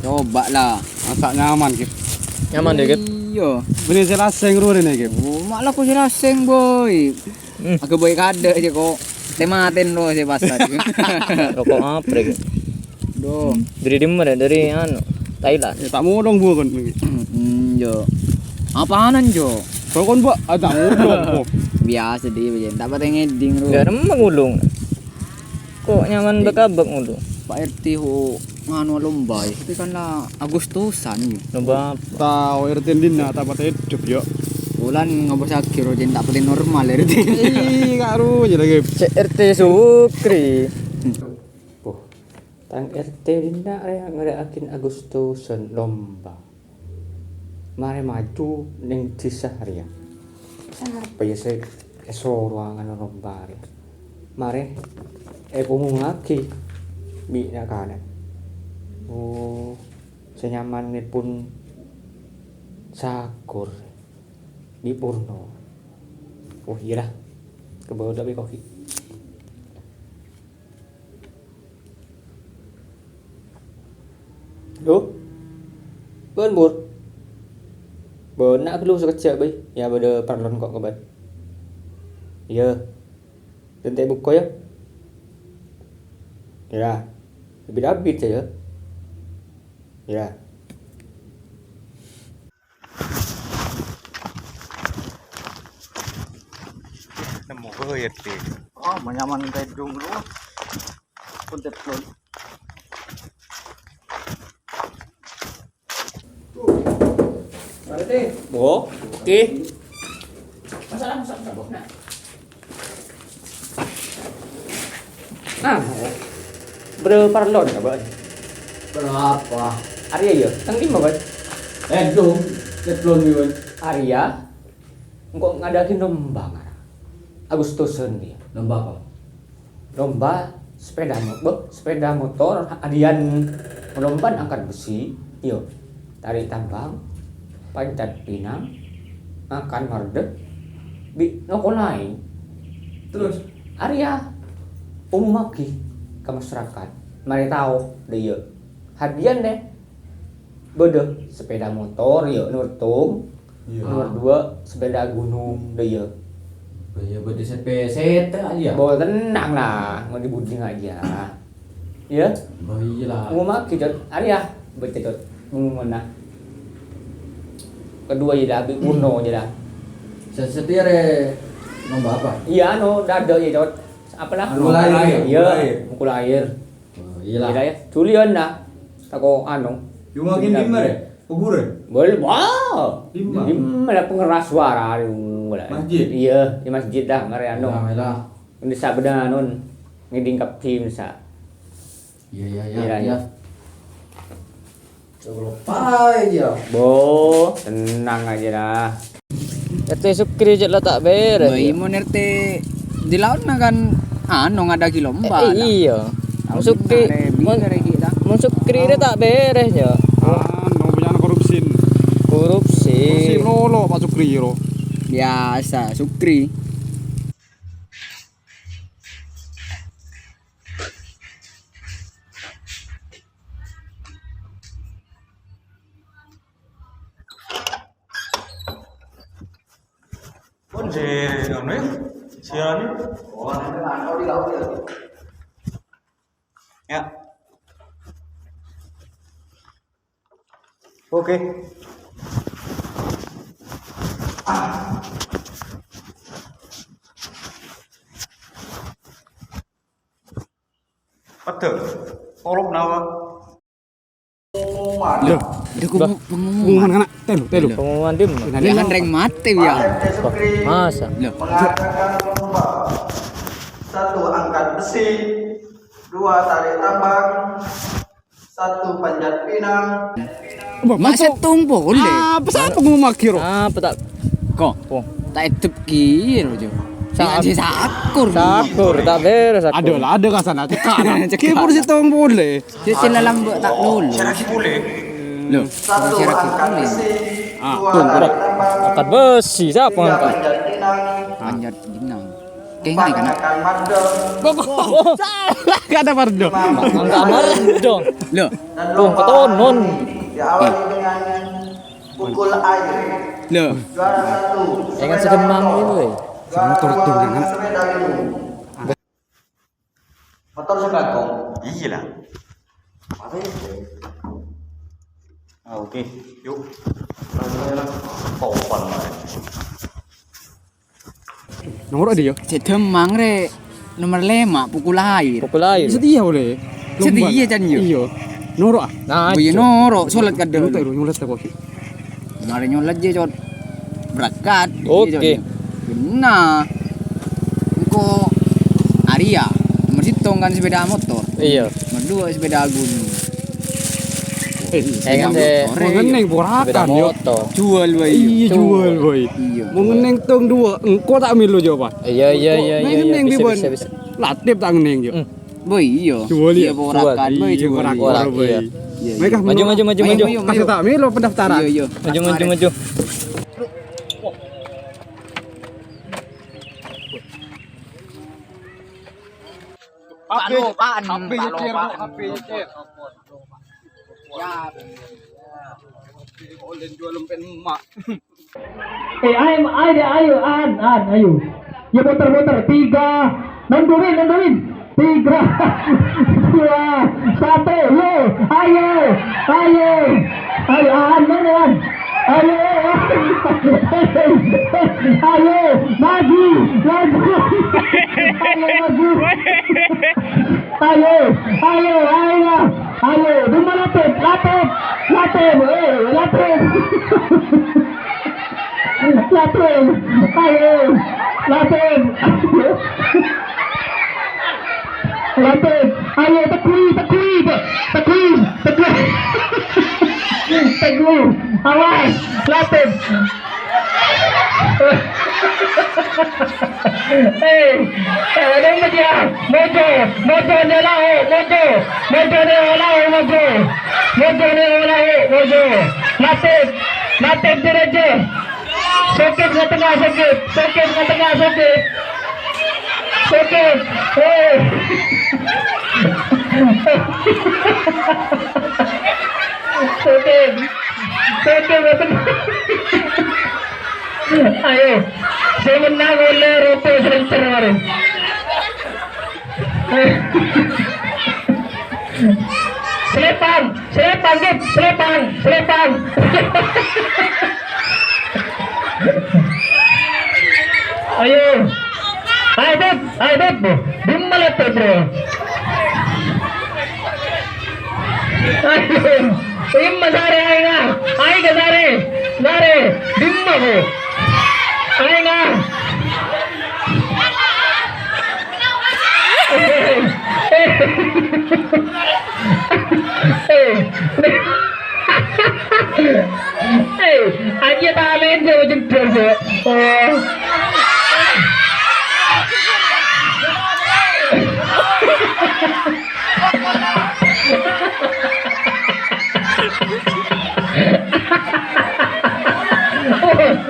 Coba lah. Masak nyaman gitu. Nyaman deh, Gip. Iya. Bener selaseng rurin ya gitu. Oh, malah aku jelaseng boy. Aku boy kade aja kok. Tematin lo si pasar. Rokok apa deh, Gip? Doh. Dari mana? Dari Thailand. Ya tak mau dong buah kan. Yo. Apaanan jo? Kau kan buat ada mau dong. Biasa dia bagian. Tak patah ngeding lo. Gak remang ngulung. Kok nyaman bekabek ngulung? Pak RT ho nganu lomba. Tapi kan lah Agustusan yo. Lomba apa? Tahu RT dina tak patah hidup yo. Bulan ngobos akhir jen tak patah normal RT. Ih, karu aja lagi. CRT Sukri. Tang RT dina yang ngadakin Agustusan lomba. Mari maju ning desa ya. Apa ya saya ruangan lomba ya. Mari punggung lagi bina kanan. Oh, senyaman pun sakur di Purno. Oh iya lah, ke bawah tapi kopi. Loh, ben bur, benak lu sekecil bay, ya pada parlon kok kebat. Iya, tentu buku ya. Ya, lebih rapid ya. Ya. Nemu ke RT. Oh, menyaman tedung lu. Pun teplon. Bo, oke. Masalah. Berparlon ya, Bang? Berapa? Arya ya, tang lima, Bang. Dong, teplon yo. Arya, engkau ngadakin lomba nggak? Agustusan dia. Lomba apa? Lomba sepeda motor, adian lomba angkat besi, yo, tarik tambang, panjat pinang, makan mardek, noko lain. Terus Arya, umum lagi ke masyarakat, mari tahu deh yo, hadian deh, bodoh sepeda motor yo, nurtung, nomor 2 sepeda gunung deh yo. ya buat CPC aja. Bawa tenang lah, mau dibuding aja. Ya, Oh iyalah. umum lagi jod, Arya, betul jod, umum mana? Kedua aja dah, ambil uno aja dah. Setir lomba apa? Iya, dada ya jod. Apa lah? Mukul air. Iya, mukul air. Oh Iya iyalah. ya, culian dah. Tako Cuma gini lima deh, kubur deh. Boleh, wow. Lima? Ada pengeras suara Masjid? Iya, di masjid dah ngare Alhamdulillah. Ini sa benar ngiding kapim sa. Iya. Coba lupa aja. Bo, tenang aja dah. RT Sukri je lah tak beres. Bayi mau RT di laut na kan ngada lomba. Iya. Sukri, kita. mun Sukri dia tak beres ya. Mau punya korupsi. Korupsi Korupsi. lolo Pak Sukri ro. Biasa, Sukri. Pun si anu ya, siaran ya. Oke. Betul. Tolong nawa. Loh, Ada pengumuman anak telu. Pengumuman dim. Dia kan rank mati ya. Masa? Loh. Mengadakan lomba 1 angkat besi, 2 tarik tambang, 1 panjat pinang. Masa tumpo boleh. Apa sih pengumuman kiro? Apa tak? Kok? Oh. Tak edep kiro jo. Si sakur. Sakur tak beres aku. Ada ka sana cekak. Cekak. Kipur si tong boleh. Dia sila lambek tak lulu. Lagi boleh. Loh, 1 si Raki angkat boleh. besi, Ah, 2 tarik tambang, Angkat besi siapa 3 angkat? panjat pinang, Panjat jenang. Kengai kan? Akan Mardo Gak ada Pardo. Mardo. Loh, dan Tuh, lomba ketonon. diawali dengan pukul air. loh. Juara 1 Jangan sepeda sedemang motor. itu. Juara Motor 2 dengan sepeda gunung. Motor sekagong. Iya lah. Oke, yuk. Topan lah. Nomor ada yo. Sedemang re nomor 5 pukul air. Pukul air. Setia boleh. Setia jan yo. Iya. Noro ah. Nah, Boyo noro solat kadang. Noro nyulat tak kok. Mari nyolat je cot. Berangkat. Oke. Nah. Engko Arya. Nomor sitong kan sepeda motor. iya. Nomor 2 sepeda gunung. Kan deh. Mau ngeneng Sepeda borakan yo. motor. Jual wae. Iya jual boy. Iya. Mau ngeneng tong dua. Engko tak milu jawaban. Iya. Ngeneng di bon. Bisa. Latip tak ngeneng yo. Boy iya. Jual ya? Iya borakan boy Iya jual. borakan Borak, boy. iya. Iya. Mereka Maju. Kasih tak milu pendaftaran. Iya. Maju. HP nyetir, HP nyetir. Ya. Oleh jual lempen emak. Ayo. Ya muter-muter. 3, nentuin. 3, 2, 1, yo. Ayo, an. Ayo, maju. Ayo, dumma latip. Latip. Ayo, teguh. Awas, latip. Ada media. Mojo Latip diraja. Sokit ke tengah. Ayo, saya menang oleh Ropo Selencer kemarin. Selepang. Ayo, Beb, dimana tuh bro? Ayo, dimma sare aiga sare, dimma bro. Aiga. Aja talent je jempol je.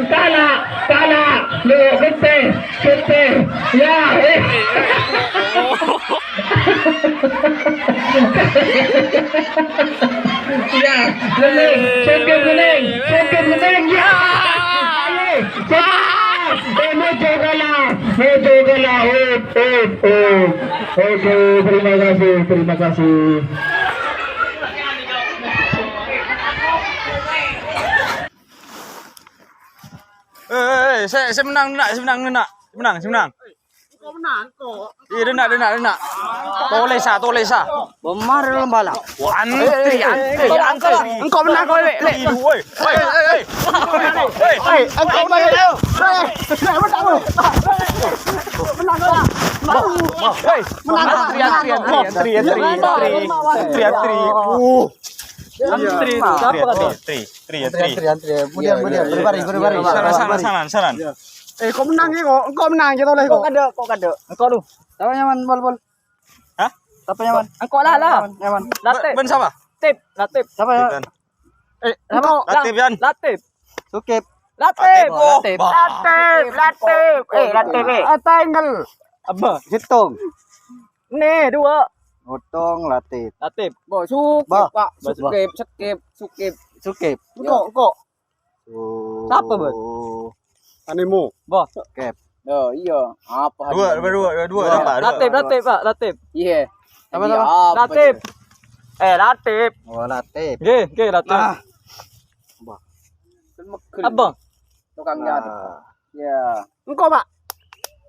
Kalah. Lo kete. Ya. Ya, Sokit kuning. Ya. Mojo kalah. Oke, terima kasih. Saya menang nak. Kau menang kok. Iya, denak. Tolesa. Bomar lembala. Antri. Engkau menang kau le. Woi. Engkau menang. Kemudian berbaring. Saran. Kau menang kok. Engkau menang kita oleh kok. Kok kado. Engko lu. Siapa nyaman bol. Hah? Siapa nyaman? Engko lah. Nyaman. Latip. Ben siapa? Latip. Siapa nyaman? Engkau Latip Yan. Latip. Sukip. Latif. Latif. Latif. Latif. Tinggal. Apa? Hitung. Nih, 2. Potong latif. Latif. Bo sukip, Bah. Pak. Bah. Sukip. Kok. Siapa, Bud? Animu. Oh iya, apa Dua. Latif, Pak. Latif. Iya. Apa, Iya, apa? apa Latif. itu? Latif. Oh, latif. Oke, Latif. Apa? Tukang jahat. Ya. Engkau, Pak.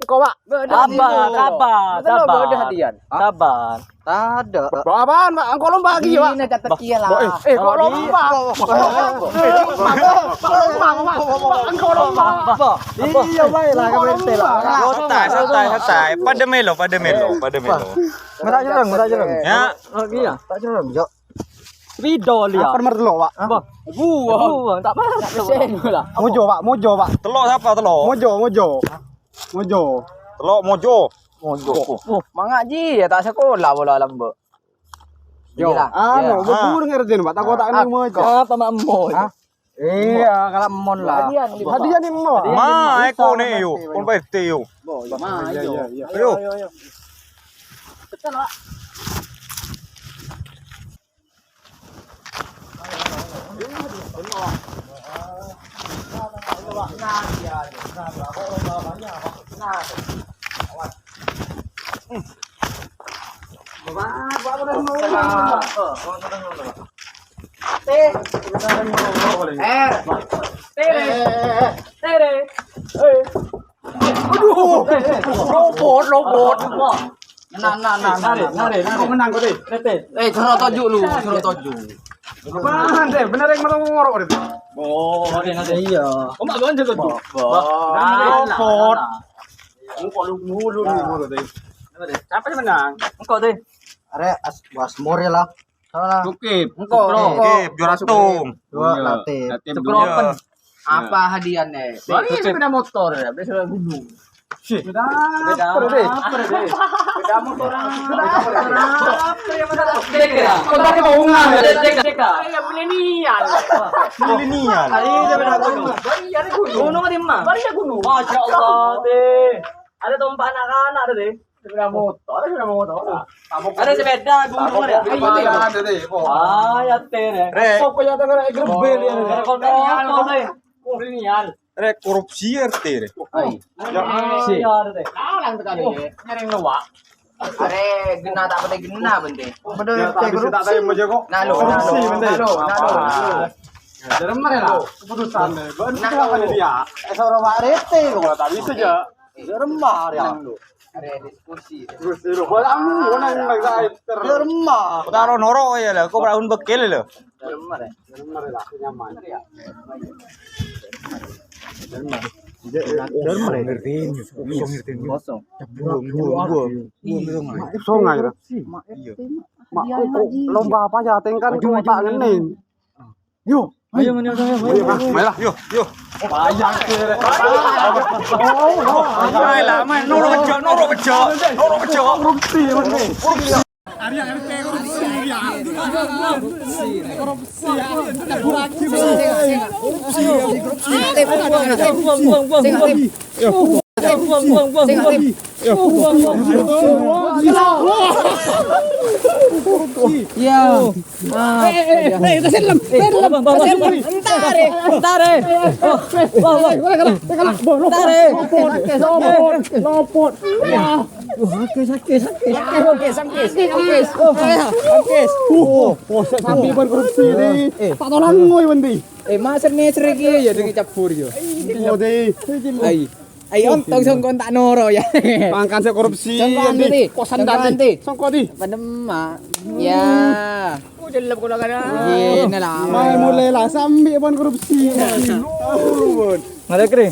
Sabar. Betul hadian. Sabar. Ada. Apaan, Pak? Engkau lomba lagi, Pak. Ini catat kia lah. Kok lomba? Engkau lomba. Iya, baiklah, kemarin lah. Santai. Pada melo. Mata jereng. Ya. Iya, tak jereng, Jo. Video lihat. Apa nomor telu, Pak? Gua tak apa. lah. Mojo, Pak. Telok siapa telok? Mojo. Telok Mojo. Mangak ji ya tak sekolah bola lambe. Yo, betul ngertiin, Pak. Takut tak nih mojo. Apa makmu? Iya, kalau mon lah. Hadiah nih mon. Ma, eko nih yuk. Kon pete yuk. Bo, ya mah Iya. Ayo. Betul lah. Robot. Nari. Kau menang kau deh. Suruh toju lu, suruh toju. Apaan deh? Bener yang mau ngorok deh. Iya. Kau mak ganja tuh. Robot. Engkau lu mulu nih mulu deh. Siapa yang menang? Engkau deh. Are Wasmore lah. Salah. Sukip. Oke, juara tung. Dua latif. Sekropen. Apa hadiahnya? Balik sepeda motor ya, sepeda gunung. Beda motor. Kontaknya mau nggak? Milenial. Gunung di mana? Masya Allah deh. Ada tempat anak-anak ada deh. Sepeda motor. Ada sepeda gunung ada. Ada deh. Ya tere. Pokoknya ada kayak gerbel ya. Milenial. Rek korupsi RT deh. Ya ada deh. Kalang sekali ya. Nyari ngewa. Are gena tak pete gena bente. Bener kayak tak ada yang mau jago. Nalo. Jadi mana lah keputusan deh. Bener apa dia? Seorang warete Kalau tak bisa aja. remah ya. Are diskusi. Terus itu balang menang lagi Remah. Taruh norok ya lah. Kau berahun bekel lah. Bener ya. Bener lah nyaman. Kosong. Songai dah. Mak lomba apa aja tingkat cuma tak ngenin. Yo. Ayo menyo saya. Mainlah. Yuk. Banyak kere. Main lah, main. Noro bejo. Korupsi mana? Sampai berkorupsi ni. Tak tahu langoi bendi. Maser nih serigi ya dengan capur yo. Oh deh. Ai ontong songkon tak noro ya. Pangkan saya korupsi. Songkon nanti. Kosan Songkon tadi. Songkon di. Padema. Ya. Udah kula kana. Ini lah. Mai mulai lah sampai pun korupsi. Ada kering.